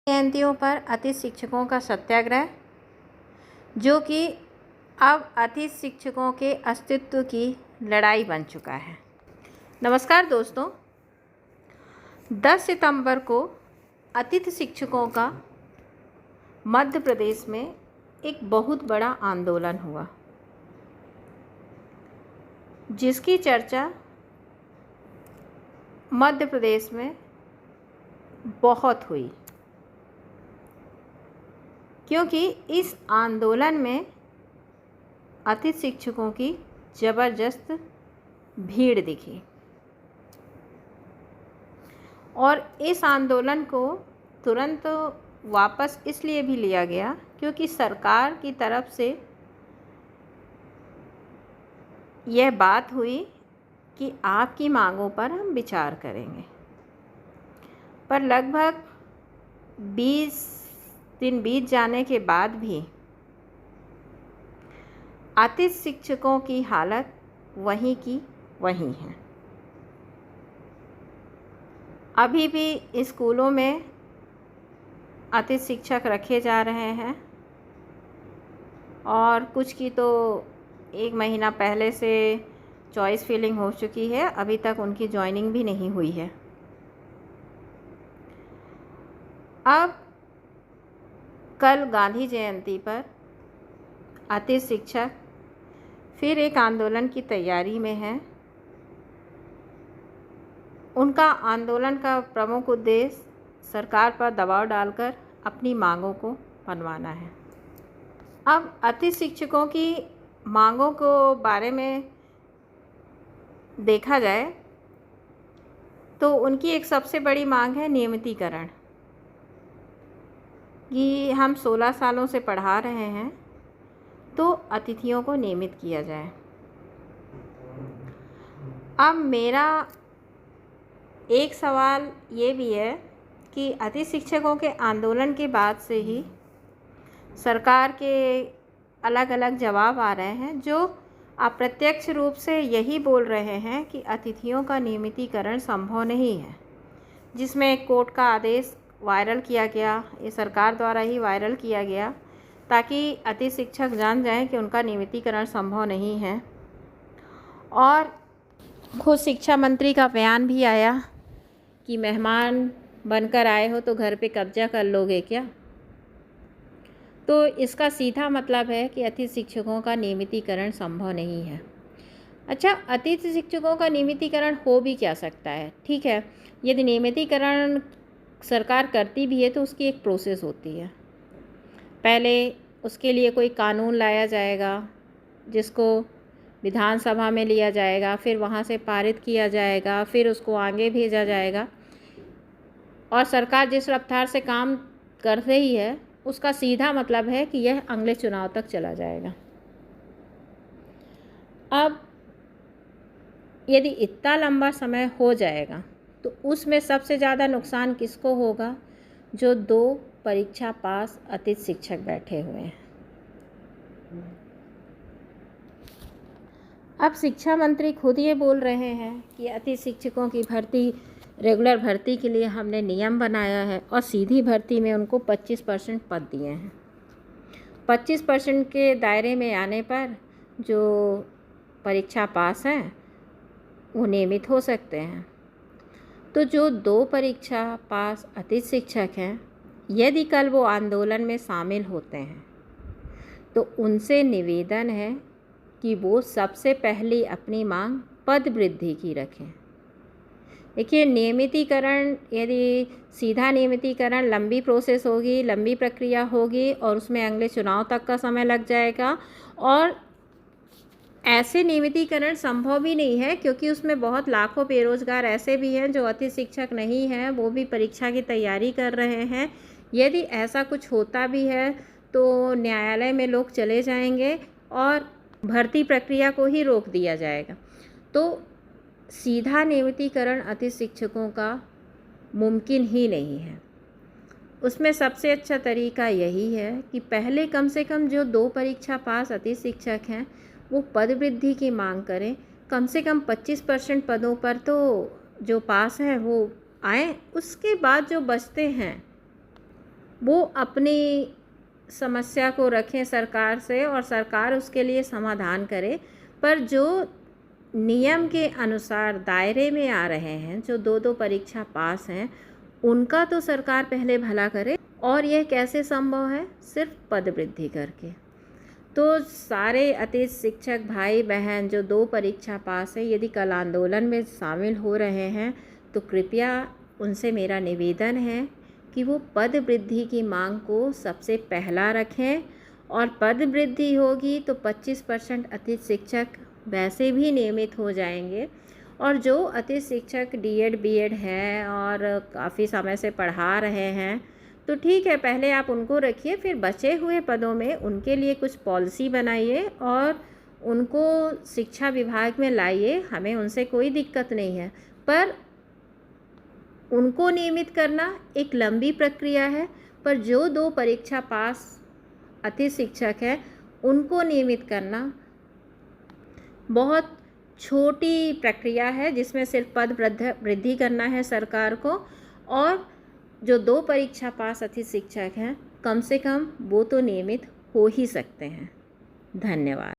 जयंतियों पर अतिथि शिक्षकों का सत्याग्रह, जो कि अब अतिथि शिक्षकों के अस्तित्व की लड़ाई बन चुका है। नमस्कार दोस्तों, 10 सितंबर को अतिथि शिक्षकों का मध्य प्रदेश में एक बहुत बड़ा आंदोलन हुआ, जिसकी चर्चा मध्य प्रदेश में बहुत हुई, क्योंकि इस आंदोलन में अतिथि शिक्षकों की ज़बरदस्त भीड़ दिखी और इस आंदोलन को तुरंत वापस इसलिए भी लिया गया क्योंकि सरकार की तरफ से यह बात हुई कि आपकी मांगों पर हम विचार करेंगे। पर लगभग 20 दिन बीत जाने के बाद भी अतिथि शिक्षकों की हालत वहीं की वहीं है। अभी भी स्कूलों में अतिथि शिक्षक रखे जा रहे हैं और कुछ की तो 1 महीना पहले से चॉइस फिलिंग हो चुकी है, अभी तक उनकी जॉइनिंग भी नहीं हुई है। अब कल गांधी जयंती पर अतिथि शिक्षक फिर एक आंदोलन की तैयारी में हैं। उनका आंदोलन का प्रमुख उद्देश्य सरकार पर दबाव डालकर अपनी मांगों को मनवाना है। अब अतिथि शिक्षकों की मांगों को बारे में देखा जाए तो उनकी एक सबसे बड़ी मांग है नियमितीकरण, कि हम 16 सालों से पढ़ा रहे हैं तो अतिथियों को नियमित किया जाए। अब मेरा एक सवाल ये भी है कि अतिथि शिक्षकों के आंदोलन के बाद से ही सरकार के अलग अलग जवाब आ रहे हैं, जो अप्रत्यक्ष रूप से यही बोल रहे हैं कि अतिथियों का नियमितीकरण संभव नहीं है, जिसमें एक कोर्ट का आदेश वायरल किया गया, ये सरकार द्वारा ही वायरल किया गया ताकि अतिथि शिक्षक जान जाएं कि उनका नियमितीकरण संभव नहीं है। और खुद शिक्षा मंत्री का बयान भी आया कि मेहमान बनकर आए हो तो घर पे कब्जा कर लोगे क्या। तो इसका सीधा मतलब है कि अतिथि शिक्षकों का नियमितीकरण संभव नहीं है। अच्छा, अतिथि शिक्षकों का नियमितीकरण हो भी क्या सकता है? ठीक है, यदि नियमितीकरण सरकार करती भी है तो उसकी एक प्रोसेस होती है। पहले उसके लिए कोई कानून लाया जाएगा, जिसको विधानसभा में लिया जाएगा, फिर वहाँ से पारित किया जाएगा, फिर उसको आगे भेजा जाएगा और सरकार जिस रफ्तार से काम कर रही है उसका सीधा मतलब है कि यह अगले चुनाव तक चला जाएगा। अब यदि इतना लंबा समय हो जाएगा तो उसमें सबसे ज़्यादा नुकसान किसको होगा? जो 2 परीक्षा पास अतिथि शिक्षक बैठे हुए हैं। अब शिक्षा मंत्री खुद ये बोल रहे हैं कि अतिथि शिक्षकों की भर्ती, रेगुलर भर्ती के लिए हमने नियम बनाया है और सीधी भर्ती में उनको 25% पद दिए हैं। 25% के दायरे में आने पर जो परीक्षा पास हैं वो नियमित हो सकते हैं। तो जो 2 परीक्षा पास अतिथि शिक्षक हैं, यदि कल वो आंदोलन में शामिल होते हैं तो उनसे निवेदन है कि वो सबसे पहले अपनी मांग पद वृद्धि की रखें। देखिए, नियमितीकरण, यदि सीधा नियमितीकरण लंबी प्रोसेस होगी, लंबी प्रक्रिया होगी और उसमें अगले चुनाव तक का समय लग जाएगा और ऐसे नियमितीकरण संभव भी नहीं है क्योंकि उसमें बहुत लाखों बेरोजगार ऐसे भी हैं जो अतिथि शिक्षक नहीं हैं, वो भी परीक्षा की तैयारी कर रहे हैं। यदि ऐसा कुछ होता भी है तो न्यायालय में लोग चले जाएंगे और भर्ती प्रक्रिया को ही रोक दिया जाएगा। तो सीधा नियमितीकरण अतिथि शिक्षकों का मुमकिन ही नहीं है। उसमें सबसे अच्छा तरीका यही है कि पहले कम से कम जो 2 परीक्षा पास अतिथि शिक्षक हैं वो पद वृद्धि की मांग करें। कम से कम 25% पदों पर तो जो पास हैं वो आएँ। उसके बाद जो बचते हैं वो अपनी समस्या को रखें सरकार से और सरकार उसके लिए समाधान करे। पर जो नियम के अनुसार दायरे में आ रहे हैं, जो 2-2 परीक्षा पास हैं, उनका तो सरकार पहले भला करे। और यह कैसे संभव है? सिर्फ पद वृद्धि करके। तो सारे अतिथि शिक्षक भाई बहन जो 2 परीक्षा पास है, यदि कल आंदोलन में शामिल हो रहे हैं तो कृपया उनसे मेरा निवेदन है कि वो पद वृद्धि की मांग को सबसे पहला रखें। और पद वृद्धि होगी तो 25% अतिथि शिक्षक वैसे भी नियमित हो जाएंगे। और जो अतिथि शिक्षक डीएड बीएड है और काफ़ी समय से पढ़ा रहे हैं, तो ठीक है, पहले आप उनको रखिए, फिर बचे हुए पदों में उनके लिए कुछ पॉलिसी बनाइए और उनको शिक्षा विभाग में लाइए। हमें उनसे कोई दिक्कत नहीं है, पर उनको नियमित करना एक लंबी प्रक्रिया है। पर जो 2 परीक्षा पास अतिथि शिक्षक है, उनको नियमित करना बहुत छोटी प्रक्रिया है, जिसमें सिर्फ पद वृद्धि करना है सरकार को। और जो 2 परीक्षा पास अतिथि शिक्षक हैं, कम से कम वो तो नियमित हो ही सकते हैं। धन्यवाद।